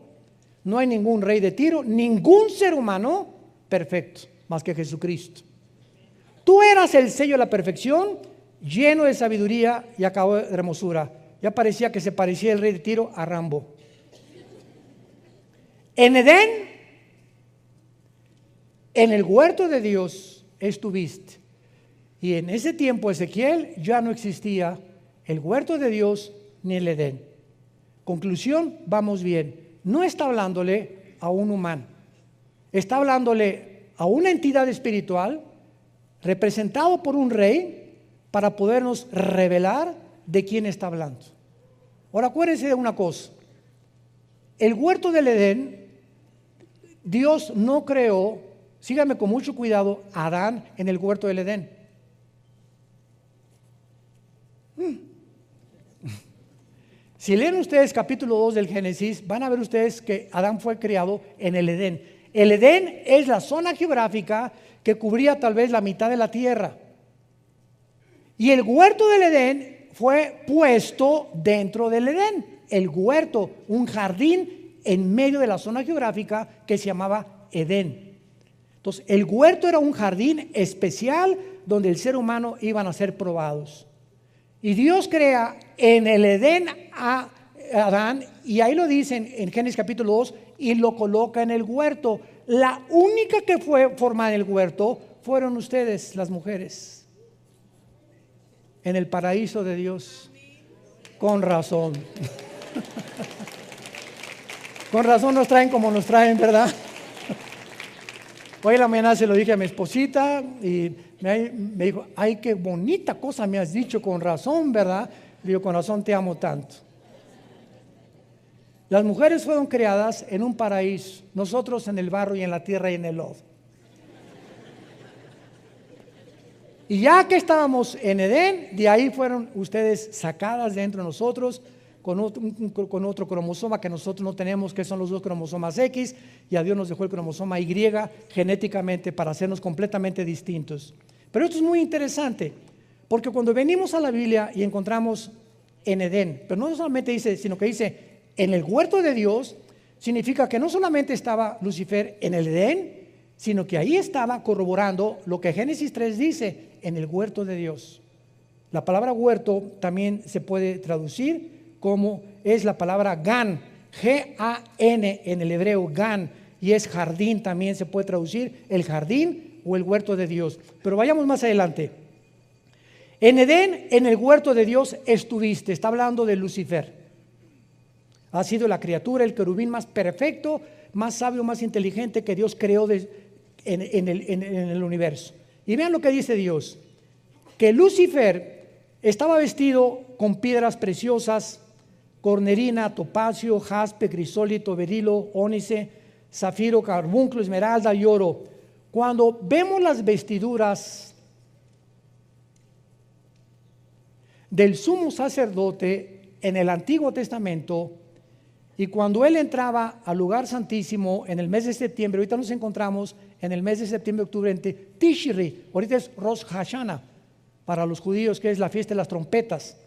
No hay ningún rey de Tiro, ningún ser humano perfecto, más que Jesucristo. Tú eras el sello de la perfección, lleno de sabiduría y acabado de hermosura. Ya parecía que se parecía el rey de Tiro a Rambo. En Edén, en el huerto de Dios estuviste. Y en ese tiempo, Ezequiel, ya no existía el huerto de Dios ni el Edén. Conclusión, vamos bien. No está hablándole a un humano, está hablándole a una entidad espiritual representado por un rey para podernos revelar de quién está hablando. Ahora acuérdense de una cosa: el huerto del Edén, Dios no creó, síganme con mucho cuidado, a Adán en el huerto del Edén. Si leen ustedes capítulo 2 del Génesis, van a ver ustedes que Adán fue creado en el Edén. El Edén es la zona geográfica que cubría tal vez la mitad de la tierra. Y el huerto del Edén fue puesto dentro del Edén. El huerto, un jardín en medio de la zona geográfica que se llamaba Edén. Entonces, el huerto era un jardín especial donde el ser humano iban a ser probados. Y Dios crea en el Edén Adán, y ahí lo dicen en Génesis capítulo 2, y lo coloca en el huerto. La única que fue formada en el huerto fueron ustedes, las mujeres, en el paraíso de Dios. Con razón. Con razón nos traen como nos traen, ¿verdad? Hoy en la mañana se lo dije a mi esposita y me dijo, ay, qué bonita cosa me has dicho, con razón, ¿verdad? Le digo, con razón te amo tanto. Las mujeres fueron creadas en un paraíso, nosotros en el barro y en la tierra y en el lodo. Y ya que estábamos en Edén, de ahí fueron ustedes sacadas dentro de nosotros con otro cromosoma que nosotros no tenemos, que son los dos cromosomas X, y a Dios nos dejó el cromosoma Y genéticamente para hacernos completamente distintos. Pero esto es muy interesante, porque cuando venimos a la Biblia y encontramos en Edén, pero no solamente dice, sino que dice en el huerto de Dios, significa que no solamente estaba Lucifer en el Edén, sino que ahí estaba corroborando lo que Génesis 3 dice, en el huerto de Dios. La palabra huerto también se puede traducir como es la palabra Gan, G-A-N en el hebreo, Gan, y es jardín, también se puede traducir el jardín o el huerto de Dios. Pero vayamos más adelante. En Edén, en el huerto de Dios estuviste, está hablando de Lucifer. Ha sido la criatura, el querubín más perfecto, más sabio, más inteligente que Dios creó en el universo. Y vean lo que dice Dios, que Lucifer estaba vestido con piedras preciosas, cornerina, topacio, jaspe, crisólito, berilo, ónice, zafiro, carbunclo, esmeralda y oro. Cuando vemos las vestiduras del sumo sacerdote en el Antiguo Testamento, y cuando él entraba al lugar santísimo en el mes de septiembre, ahorita nos encontramos en el mes de septiembre, octubre, en Tishri, ahorita es Rosh Hashanah, para los judíos, que es la fiesta de las trompetas.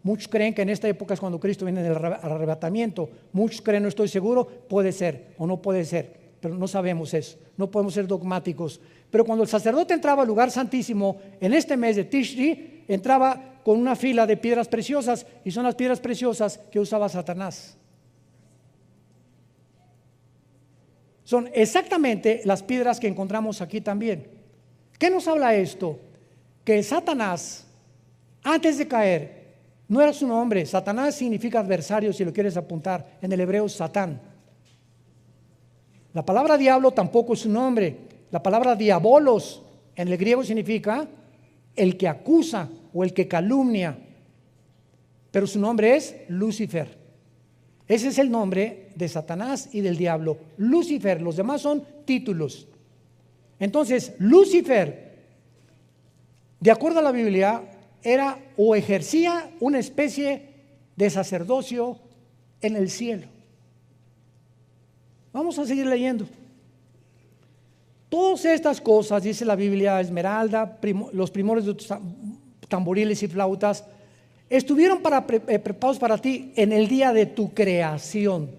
Muchos creen que en esta época es cuando Cristo viene del arrebatamiento. Muchos creen, no estoy seguro, puede ser o no puede ser, pero no sabemos eso, no podemos ser dogmáticos. Pero cuando el sacerdote entraba al lugar santísimo en este mes de Tishri, entraba con una fila de piedras preciosas, y son las piedras preciosas que usaba Satanás. Son exactamente las piedras que encontramos aquí también. ¿Qué nos habla esto? Que Satanás, antes de caer, no era su nombre. Satanás significa adversario, si lo quieres apuntar, en el hebreo Satán. La palabra diablo tampoco es su nombre. La palabra diabolos en el griego significa el que acusa o el que calumnia, pero su nombre es Lucifer. Ese es el nombre de Satanás y del diablo, Lucifer. Los demás son títulos. Entonces, Lucifer, de acuerdo a la Biblia, era o ejercía una especie de sacerdocio en el cielo. Vamos a seguir leyendo. Todas estas cosas, dice la Biblia, esmeralda, los primores de tamboriles y flautas, estuvieron preparados para ti en el día de tu creación.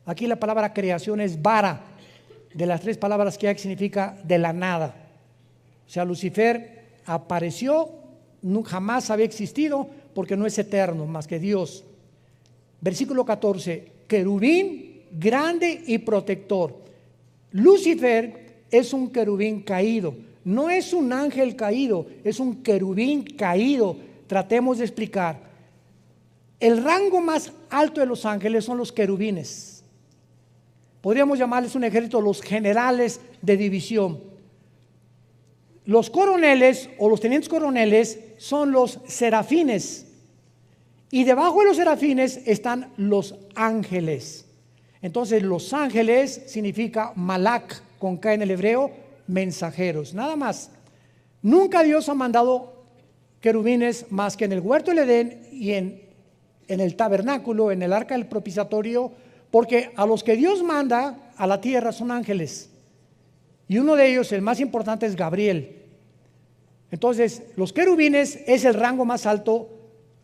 Aquí la palabra creación es bara, de las tres palabras que hay, significa de la nada. O sea, Lucifer apareció, jamás había existido, porque no es eterno más que Dios. Versículo 14, querubín grande y protector. Lucifer es un querubín caído, no es un ángel caído, es un querubín caído. Tratemos de explicar. El rango más alto de los ángeles son los querubines. Podríamos llamarles un ejército, los generales de división. Los coroneles o los tenientes coroneles son los serafines. Y debajo de los serafines están los ángeles. Entonces los ángeles significa malak, con K en el hebreo, mensajeros. Nada más. Nunca Dios ha mandado querubines más que en el huerto del Edén y en el tabernáculo, en el arca del propiciatorio, porque a los que Dios manda a la tierra son ángeles, y uno de ellos, el más importante, es Gabriel. Entonces los querubines es el rango más alto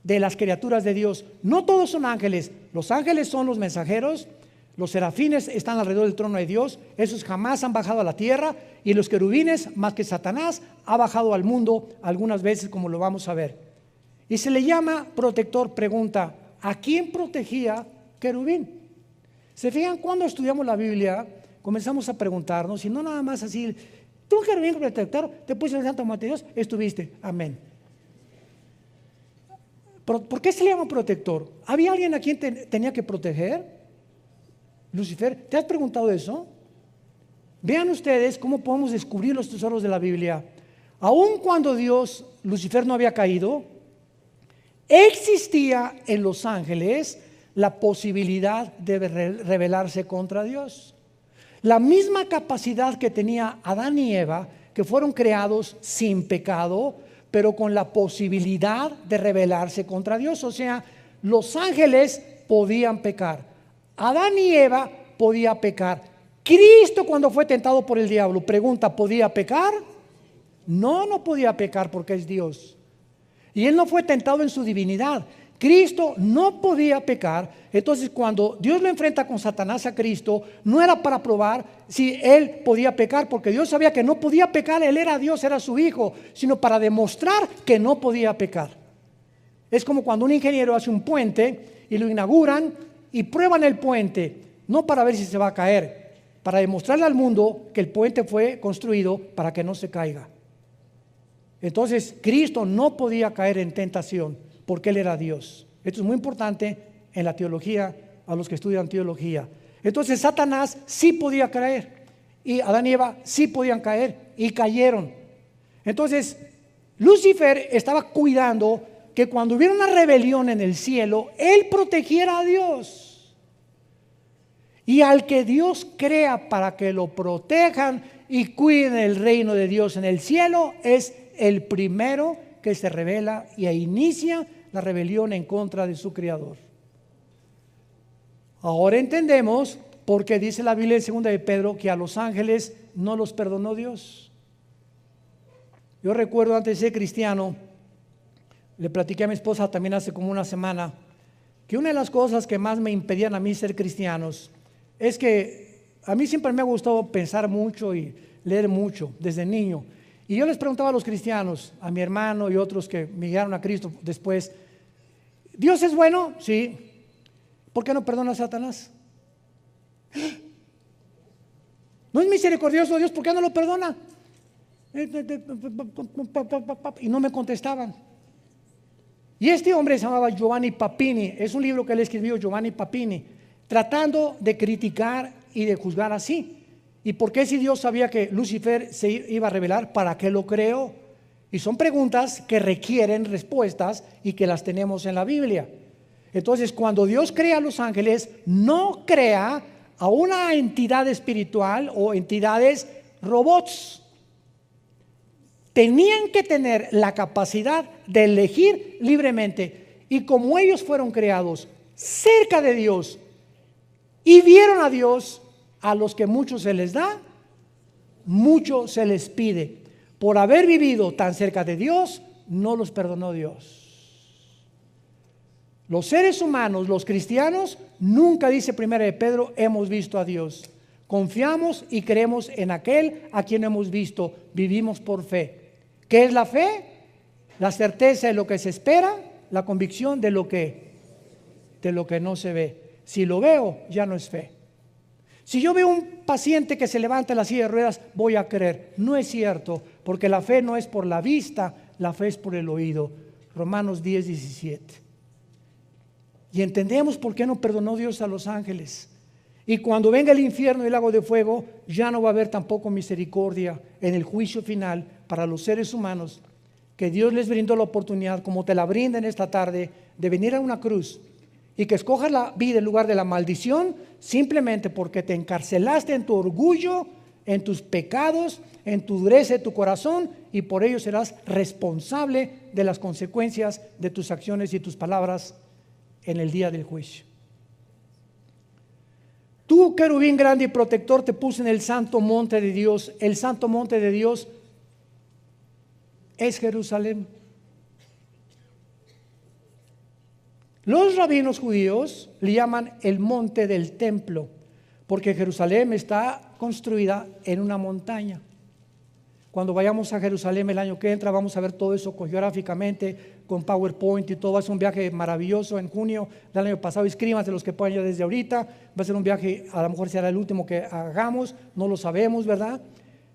de las criaturas de Dios. No todos son ángeles. Los ángeles son los mensajeros, los serafines están alrededor del trono de Dios, esos jamás han bajado a la tierra, y los querubines, más que Satanás, ha bajado al mundo algunas veces, como lo vamos a ver. Y se le llama protector. Pregunta, ¿a quién protegía querubín. ¿Se fijan? Cuando estudiamos la Biblia, comenzamos a preguntarnos, y no nada más así, tú querubín protector, te puse el santo monte de Dios, estuviste, amén. ¿Por qué se le llama protector? ¿Había alguien a quien tenía que proteger? Lucifer, ¿te has preguntado eso? Vean ustedes cómo podemos descubrir los tesoros de la Biblia. Aun cuando Lucifer no había caído, existía en los ángeles la posibilidad de rebelarse contra Dios. La misma capacidad que tenía Adán y Eva, que fueron creados sin pecado, pero con la posibilidad de rebelarse contra Dios. O sea, los ángeles podían pecar, Adán y Eva podían pecar. Cristo, cuando fue tentado por el diablo, pregunta, ¿podía pecar? No, no podía pecar porque es Dios. Y él no fue tentado en su divinidad. Cristo no podía pecar. Entonces, cuando Dios lo enfrenta con Satanás a Cristo, no era para probar si él podía pecar, porque Dios sabía que no podía pecar, él era Dios, era su hijo, sino para demostrar que no podía pecar. Es como cuando un ingeniero hace un puente y lo inauguran y prueban el puente, no para ver si se va a caer, para demostrarle al mundo que el puente fue construido para que no se caiga. Entonces, Cristo no podía caer en tentación porque Él era Dios. Esto es muy importante en la teología, a los que estudian teología. Entonces, Satanás sí podía caer y Adán y Eva sí podían caer y cayeron. Entonces, Lucifer estaba cuidando que cuando hubiera una rebelión en el cielo, él protegiera a Dios. Y al que Dios crea para que lo protejan y cuiden el reino de Dios en el cielo, es el primero que se rebela y inicia la rebelión en contra de su creador. Ahora entendemos por qué dice la Biblia en 2 de Pedro que a los ángeles no los perdonó Dios. Yo recuerdo antes de ser cristiano, le platiqué a mi esposa también hace como una semana, que una de las cosas que más me impedían a mí ser cristianos es que a mí siempre me ha gustado pensar mucho y leer mucho desde niño. Y yo les preguntaba a los cristianos, a mi hermano y otros que me llegaron a Cristo después, ¿Dios es bueno? Sí. ¿Por qué no perdona a Satanás? ¿No es misericordioso Dios? ¿Por qué no lo perdona? Y no me contestaban. Y este hombre se llamaba Giovanni Papini. Es un libro que él escribió, Giovanni Papini, tratando de criticar y de juzgar así. ¿Y por qué si Dios sabía que Lucifer se iba a rebelar? ¿Para qué lo creó? Y son preguntas que requieren respuestas y que las tenemos en la Biblia. Entonces, cuando Dios crea a los ángeles, no crea a una entidad espiritual o entidades robots. Tenían que tener la capacidad de elegir libremente. Y como ellos fueron creados cerca de Dios y vieron a Dios, a los que mucho se les da, mucho se les pide. Por haber vivido tan cerca de Dios, no los perdonó Dios. Los seres humanos, los cristianos, nunca, dice 1 de Pedro, hemos visto a Dios. Confiamos y creemos en aquel a quien hemos visto. Vivimos por fe. ¿Qué es la fe? La certeza de lo que se espera, la convicción de lo que no se ve. Si lo veo, ya no es fe. Si yo veo un paciente que se levanta en la silla de ruedas, voy a creer. No es cierto, porque la fe no es por la vista, la fe es por el oído. Romanos 10:17. Y entendemos por qué no perdonó Dios a los ángeles. Y cuando venga el infierno y el lago de fuego, ya no va a haber tampoco misericordia en el juicio final para los seres humanos, que Dios les brindó la oportunidad, como te la brinda en esta tarde, de venir a una cruz y que escojas la vida en lugar de la maldición, simplemente porque te encarcelaste en tu orgullo, en tus pecados, en tu dureza de tu corazón, y por ello serás responsable de las consecuencias de tus acciones y tus palabras en el día del juicio. Tú, querubín grande y protector, te puse en el santo monte de Dios. El santo monte de Dios es Jerusalén. Los rabinos judíos le llaman el monte del templo, porque Jerusalén está construida en una montaña. Cuando vayamos a Jerusalén el año que entra, vamos a ver todo eso geográficamente, con PowerPoint y todo. Va a ser un viaje maravilloso en junio del año pasado. Inscríbanse los que puedan ya desde ahorita. Va a ser un viaje, a lo mejor será el último que hagamos, no lo sabemos, ¿verdad?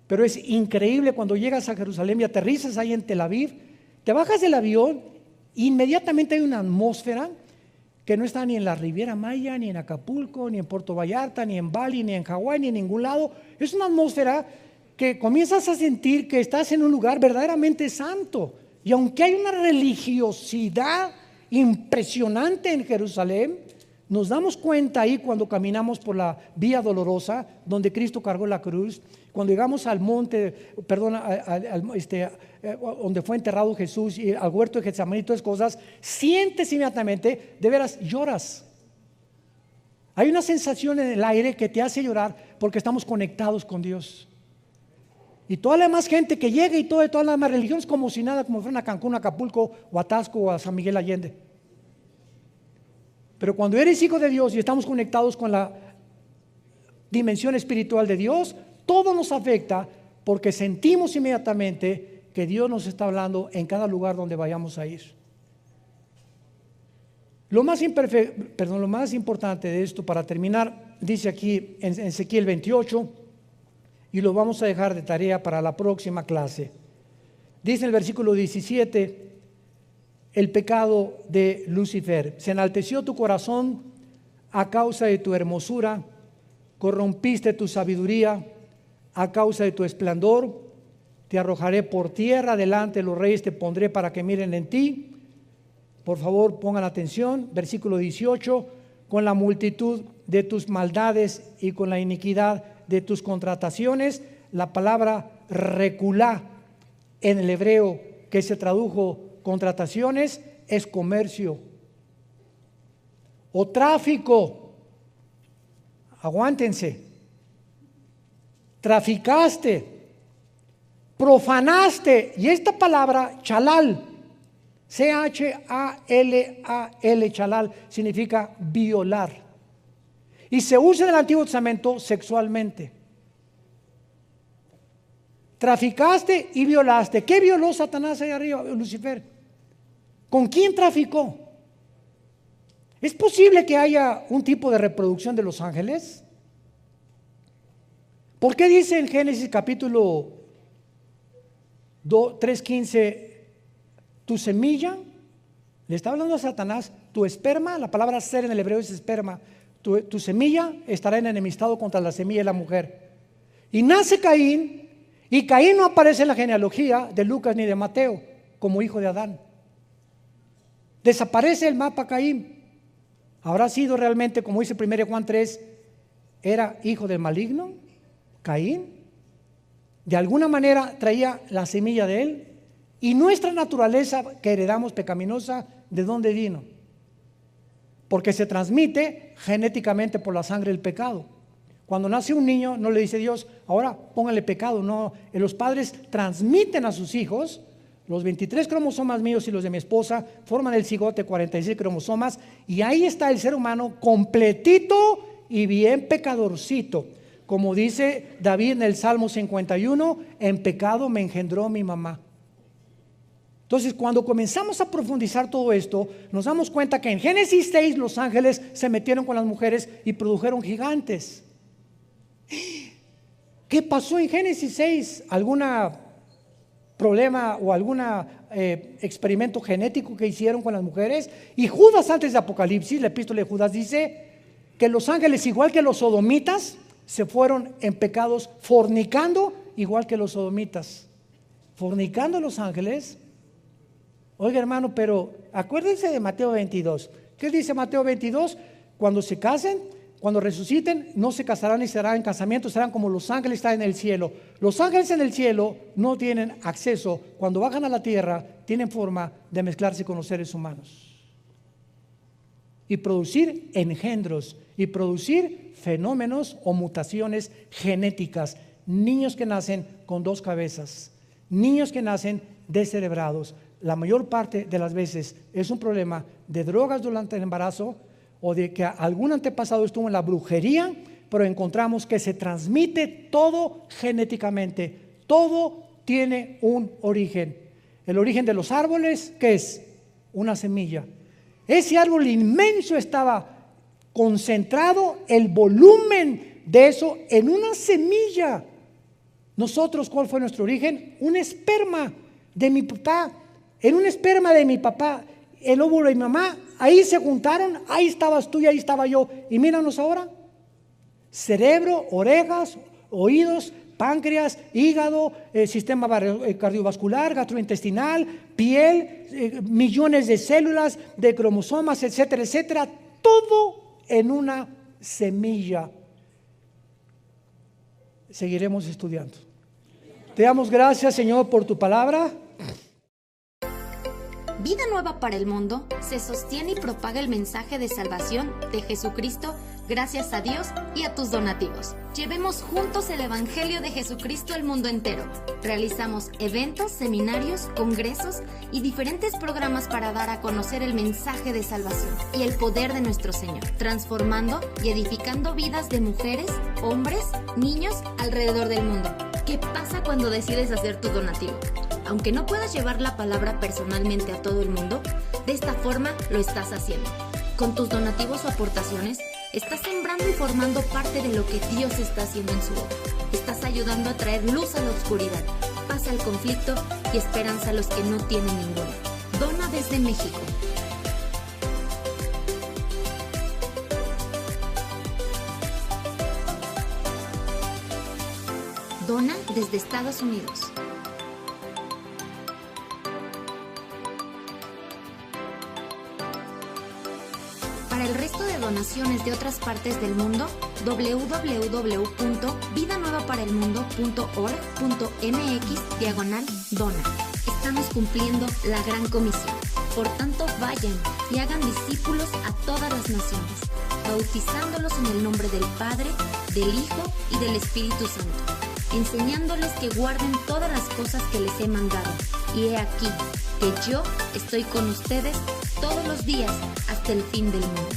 Pero es increíble cuando llegas a Jerusalén y aterrizas ahí en Tel Aviv, te bajas del avión, inmediatamente hay una atmósfera que no está ni en la Riviera Maya, ni en Acapulco, ni en Puerto Vallarta, ni en Bali, ni en Hawái, ni en ningún lado. Es una atmósfera que comienzas a sentir que estás en un lugar verdaderamente santo. Y aunque hay una religiosidad impresionante en Jerusalén, nos damos cuenta ahí cuando caminamos por la vía dolorosa, donde Cristo cargó la cruz, cuando llegamos al monte, donde fue enterrado Jesús, y al huerto de Getsemaní y todas cosas, sientes inmediatamente, de veras lloras. Hay una sensación en el aire que te hace llorar porque estamos conectados con Dios. Y toda la demás gente que llega y todas las demás religiones como si nada, como fueran a Cancún, a Acapulco, o a Tasco, o a San Miguel Allende. Pero cuando eres hijo de Dios y estamos conectados con la dimensión espiritual de Dios, todo nos afecta porque sentimos inmediatamente que Dios nos está hablando en cada lugar donde vayamos a ir. Lo más importante de esto, para terminar, dice aquí en Ezequiel 28, y lo vamos a dejar de tarea para la próxima clase. Dice en el versículo 17, el pecado de Lucifer: se enalteció tu corazón a causa de tu hermosura, corrompiste tu sabiduría a causa de tu esplendor, te arrojaré por tierra, delante de los reyes te pondré para que miren en ti. Por favor, pongan atención, versículo 18, con la multitud de tus maldades y con la iniquidad de tus contrataciones. La palabra reculá en el hebreo, que se tradujo contrataciones, es comercio o tráfico. Aguántense. Traficaste, profanaste, y esta palabra chalal, C-H-A-L-A-L, chalal, significa violar. Y se usa en el Antiguo Testamento sexualmente. Traficaste y violaste. ¿Qué violó Satanás ahí arriba, Lucifer? ¿Con quién traficó? ¿Es posible que haya un tipo de reproducción de los ángeles? ¿Por qué dice en Génesis capítulo 3:15, tu semilla? Le está hablando a Satanás, tu esperma, la palabra ser en el hebreo es esperma, tu semilla estará en enemistado contra la semilla de la mujer. Y nace Caín, y Caín no aparece en la genealogía de Lucas ni de Mateo como hijo de Adán. Desaparece el mapa Caín. ¿Habrá sido realmente, como dice 1 Juan 3, era hijo del maligno? Caín, de alguna manera traía la semilla de él. Y nuestra naturaleza que heredamos pecaminosa, ¿de dónde vino? Porque se transmite genéticamente por la sangre del pecado. Cuando nace un niño, no le dice Dios, ahora póngale pecado. No, los padres transmiten a sus hijos. Los 23 cromosomas míos y los de mi esposa forman el cigote, 46 cromosomas, y ahí está el ser humano completito y bien pecadorcito. Como dice David en el Salmo 51, en pecado me engendró mi mamá. Entonces, cuando comenzamos a profundizar todo esto, nos damos cuenta que en Génesis 6 los ángeles se metieron con las mujeres y produjeron gigantes. ¿Qué pasó en Génesis 6? ¿Alguna problema o algún experimento genético que hicieron con las mujeres? Y Judas, antes de Apocalipsis, la epístola de Judas dice que los ángeles, igual que los sodomitas, se fueron en pecados fornicando, igual que los sodomitas. Fornicando los ángeles. Oiga, hermano, pero acuérdense de Mateo 22. ¿Qué dice Mateo 22? Cuando se casen, cuando resuciten, no se casarán ni serán en casamiento, serán como los ángeles están en el cielo. Los ángeles en el cielo no tienen acceso, cuando bajan a la tierra, tienen forma de mezclarse con los seres humanos y producir engendros y producir fenómenos o mutaciones genéticas. Niños que nacen con 2 cabezas, niños que nacen descerebrados. La mayor parte de las veces es un problema de drogas durante el embarazo o de que algún antepasado estuvo en la brujería, pero encontramos que se transmite todo genéticamente, todo tiene un origen. El origen de los árboles, ¿qué es? Una semilla. Ese árbol inmenso estaba concentrado, el volumen de eso en una semilla. Nosotros, ¿cuál fue nuestro origen? Un esperma de mi papá. En un esperma de mi papá, el óvulo de mi mamá, ahí se juntaron, ahí estabas tú y ahí estaba yo. Y míranos ahora. Cerebro, orejas, oídos, páncreas, hígado, sistema cardiovascular, gastrointestinal, piel, millones de células, de cromosomas, etcétera, etcétera. Todo en una semilla. Seguiremos estudiando. Te damos gracias, Señor, por tu palabra. Vida Nueva para el Mundo se sostiene y propaga el mensaje de salvación de Jesucristo gracias a Dios y a tus donativos. Llevemos juntos el Evangelio de Jesucristo al mundo entero. Realizamos eventos, seminarios, congresos y diferentes programas para dar a conocer el mensaje de salvación y el poder de nuestro Señor, transformando y edificando vidas de mujeres, hombres, niños alrededor del mundo. ¿Qué pasa cuando decides hacer tu donativo? Aunque no puedas llevar la palabra personalmente a todo el mundo, de esta forma lo estás haciendo. Con tus donativos o aportaciones, estás sembrando y formando parte de lo que Dios está haciendo en su obra. Estás ayudando a traer luz a la oscuridad, paz al conflicto y esperanza a los que no tienen ninguna. Dona desde México. Dona desde Estados Unidos. Para el resto de donaciones de otras partes del mundo, www.vidanuevaparelmundo.org.mx/dona. Estamos cumpliendo la gran comisión. Por tanto, vayan y hagan discípulos a todas las naciones, bautizándolos en el nombre del Padre, del Hijo y del Espíritu Santo, enseñándoles que guarden todas las cosas que les he mandado. Y he aquí que yo estoy con ustedes todos los días hasta el fin del mundo.